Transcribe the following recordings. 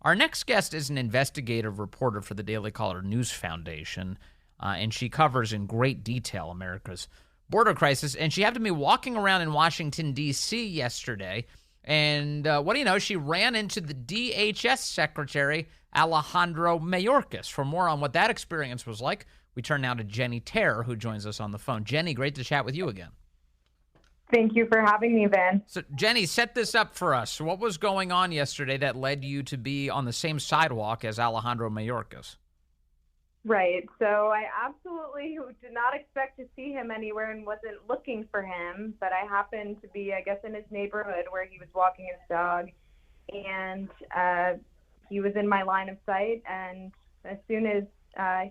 Our next guest is an investigative reporter for the Daily Caller News Foundation, and she covers in great detail America's border crisis. And she happened to be walking around in Washington, D.C. yesterday, and what do you know? She ran into the DHS Secretary Alejandro Mayorkas. For more on what that experience was like, we turn now to Jennie Taer, who joins us on the phone. Jennie, great to chat with you again. Thank you for having me, Ben. So, Jennie, set this up for us. So what was going on yesterday that led you to be on the same sidewalk as Alejandro Mayorkas? Right. So I absolutely did not expect to see him anywhere and wasn't looking for him, but I happened to be, I guess, in his neighborhood where he was walking his dog, and he was in my line of sight. And as soon as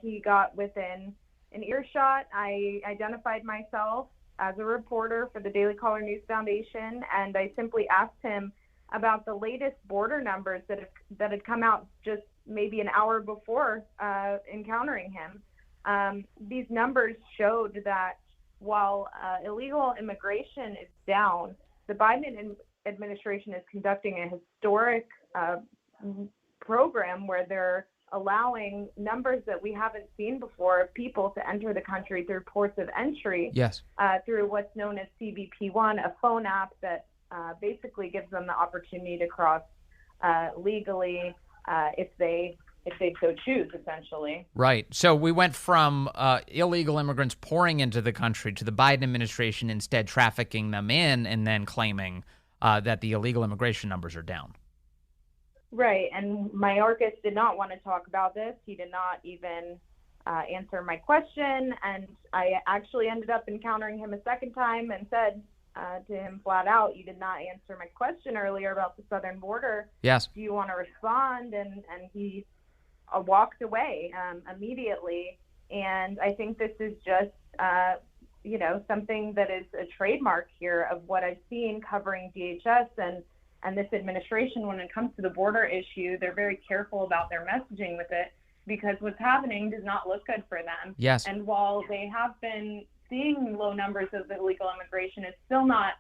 he got within an earshot, I identified myself as a reporter for the Daily Caller News Foundation, and I simply asked him about the latest border numbers that had come out just maybe an hour before encountering him. These numbers showed that while illegal immigration is down, the Biden administration is conducting a historic program where they're allowing numbers that we haven't seen before of people to enter the country through ports of entry. Yes. Through what's known as CBP-1, a phone app that basically gives them the opportunity to cross legally if they so choose, essentially. Right. So we went from illegal immigrants pouring into the country to the Biden administration instead trafficking them in and then claiming that the illegal immigration numbers are down. Right. And Mayorkas did not want to talk about this. He did not even answer my question. And I actually ended up encountering him a second time and said to him flat out, "You did not answer my question earlier about the southern border. Yes. Do you want to respond?" And he walked away immediately. And I think this is just, something that is a trademark here of what I've seen covering DHS and this administration. When it comes to the border issue, they're very careful about their messaging with it because what's happening does not look good for them. Yes. And while they have been seeing low numbers of illegal immigration, it's still not,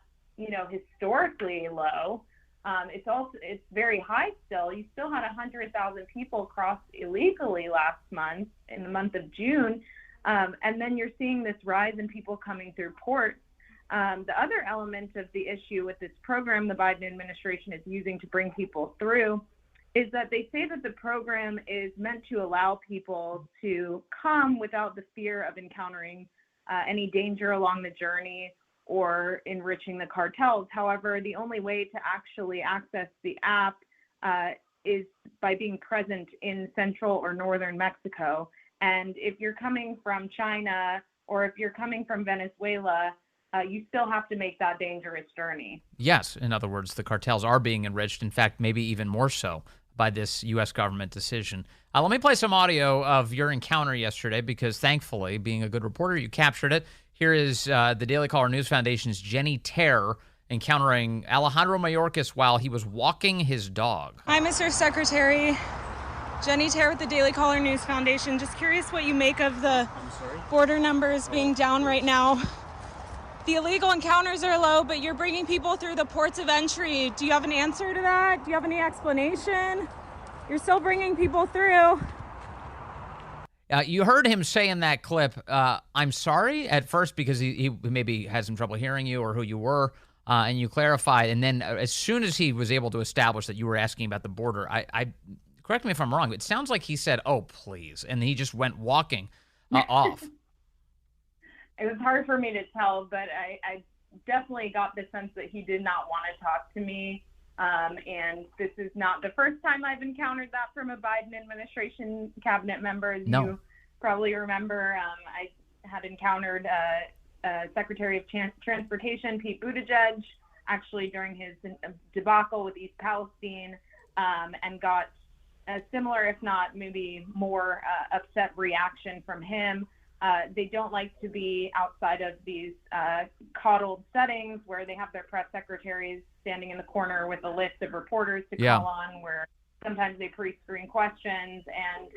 historically low. It's very high still. You still had 100,000 people cross illegally last month in the month of June. And then you're seeing this rise in people coming through ports. The other element of the issue with this program the Biden administration is using to bring people through is that they say that the program is meant to allow people to come without the fear of encountering any danger along the journey or enriching the cartels. However, the only way to actually access the app is by being present in central or northern Mexico. And if you're coming from China or if you're coming from Venezuela, you still have to make that dangerous journey. Yes. In other words, the cartels are being enriched. In fact, maybe even more so by this U.S. government decision. Let me play some audio of your encounter yesterday because thankfully, being a good reporter, you captured it. Here is the Daily Caller News Foundation's Jennie Taer encountering Alejandro Mayorkas while he was walking his dog. Hi, Mr. Secretary. Jennie Taer with the Daily Caller News Foundation. Just curious what you make of the border numbers being down right now. The illegal encounters are low, but you're bringing people through the ports of entry. Do you have an answer to that? Do you have any explanation? You're still bringing people through. You heard him say in that clip, I'm sorry at first because he maybe had some trouble hearing you or who you were, and you clarified. And then as soon as he was able to establish that you were asking about the border, I correct me if I'm wrong, but it sounds like he said, "Oh, please," and he just went walking off. It was hard for me to tell, but I definitely got the sense that he did not want to talk to me. And this is not the first time I've encountered that from a Biden administration cabinet member. As you probably remember, I had encountered Secretary of Transportation Pete Buttigieg actually during his debacle with East Palestine, and got a similar, if not maybe more upset reaction from him. They don't like to be outside of these coddled settings where they have their press secretaries standing in the corner with a list of reporters to call on, where sometimes they pre-screen questions, and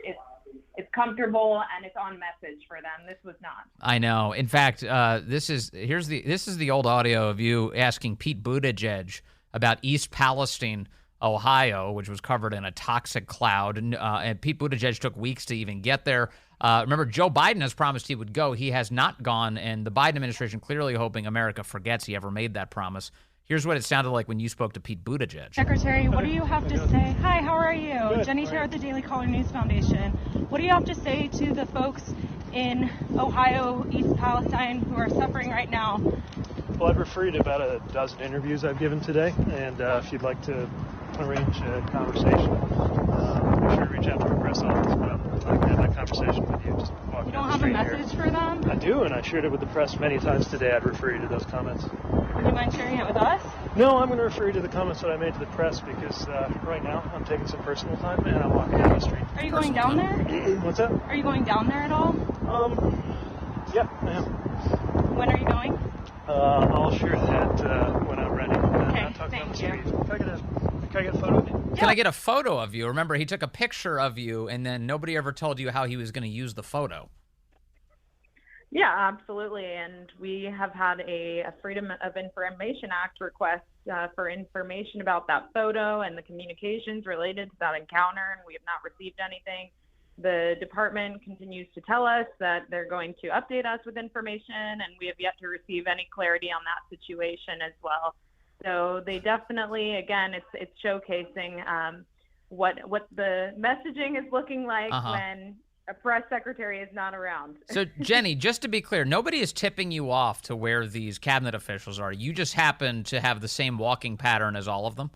it's comfortable and it's on message for them. This was not. I know. In fact, this is the old audio of you asking Pete Buttigieg about East Palestine Ohio, which was covered in a toxic cloud. And Pete Buttigieg took weeks to even get there. Remember, Joe Biden has promised he would go. He has not gone, and the Biden administration clearly hoping America forgets he ever made that promise. Here's what it sounded like when you spoke to Pete Buttigieg. Secretary, what do you have to say? Hi, how are you? Good. Jennie Taer at the Daily Caller News Foundation. What do you have to say to the folks in Ohio, East Palestine, who are suffering right now? Well, I've referred to about a dozen interviews I've given today, and if you'd like to arrange a conversation, be sure to reach out to our press office, but I'd like to have that conversation with you. Just walk you don't have a message for them? I do, and I shared it with the press many times today. I'd refer you to those comments. Would you mind sharing it with us? No, I'm going to refer you to the comments that I made to the press because right now I'm taking some personal time and I'm walking down the street. Are you going down there? What's that? Are you going down there at all? Yeah, I am. When are you going? I'll share that when I'm ready. Okay, thank you. Can I get a photo of you? Can I get a photo of you? Remember, he took a picture of you, and then nobody ever told you how he was going to use the photo. Yeah, absolutely. And we have had a Freedom of Information Act request for information about that photo and the communications related to that encounter, and we have not received anything. The department continues to tell us that they're going to update us with information, and we have yet to receive any clarity on that situation as well. So they definitely, again, it's showcasing what the messaging is looking like when a press secretary is not around. So, Jenny, just to be clear, nobody is tipping you off to where these cabinet officials are. You just happen to have the same walking pattern as all of them?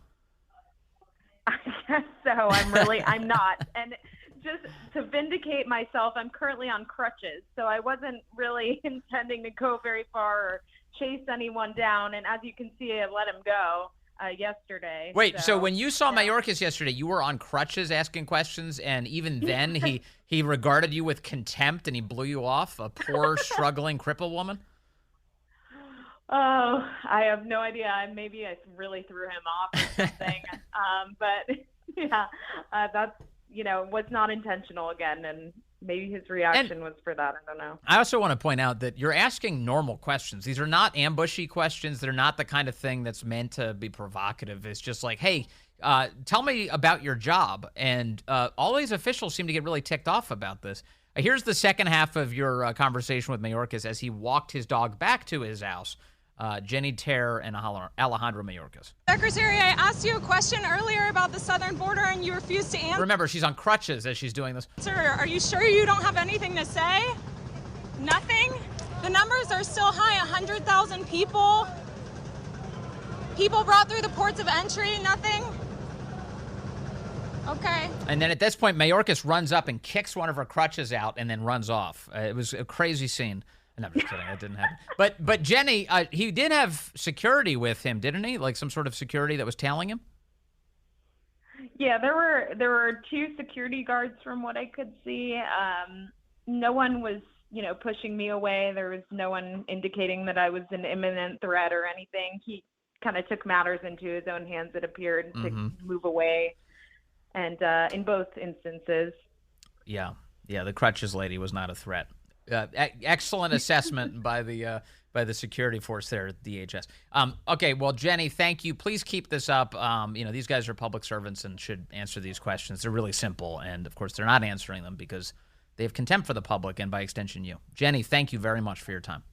I guess so. I'm not. And just to vindicate myself, I'm currently on crutches, so I wasn't really intending to go very far or chase anyone down. And as you can see, I let him go yesterday. Wait, so when you saw Mayorkas yesterday, you were on crutches asking questions, and even then he regarded you with contempt and he blew you off, a poor, struggling, crippled woman? Oh, I have no idea. Maybe I really threw him off or something. But yeah, that's, was not intentional again, and maybe his reaction was for that. I don't know. I also want to point out that you're asking normal questions. These are not ambushy questions. They're not the kind of thing that's meant to be provocative. It's just like, hey, tell me about your job. And all these officials seem to get really ticked off about this. Here's the second half of your conversation with Mayorkas as he walked his dog back to his house. Jennie Taer and Alejandro Mayorkas. Secretary, I asked you a question earlier about the southern border and you refused to answer. Remember, she's on crutches as she's doing this. Sir, are you sure you don't have anything to say? Nothing? The numbers are still high, 100,000 people. People brought through the ports of entry, nothing? Okay. And then at this point, Mayorkas runs up and kicks one of her crutches out and then runs off. It was a crazy scene. No, I'm just kidding. That didn't happen. But Jenny, he did have security with him, didn't he? Like some sort of security that was tailing him? Yeah, there were two security guards from what I could see. No one was, pushing me away. There was no one indicating that I was an imminent threat or anything. He kind of took matters into his own hands, it appeared, to move away. And in both instances. Yeah, the crutches lady was not a threat. Excellent assessment by the security force there at DHS. Okay, well, Jenny, thank you. Please keep this up. These guys are public servants and should answer these questions. They're really simple, and of course, they're not answering them because they have contempt for the public and by extension you. Jenny, thank you very much for your time.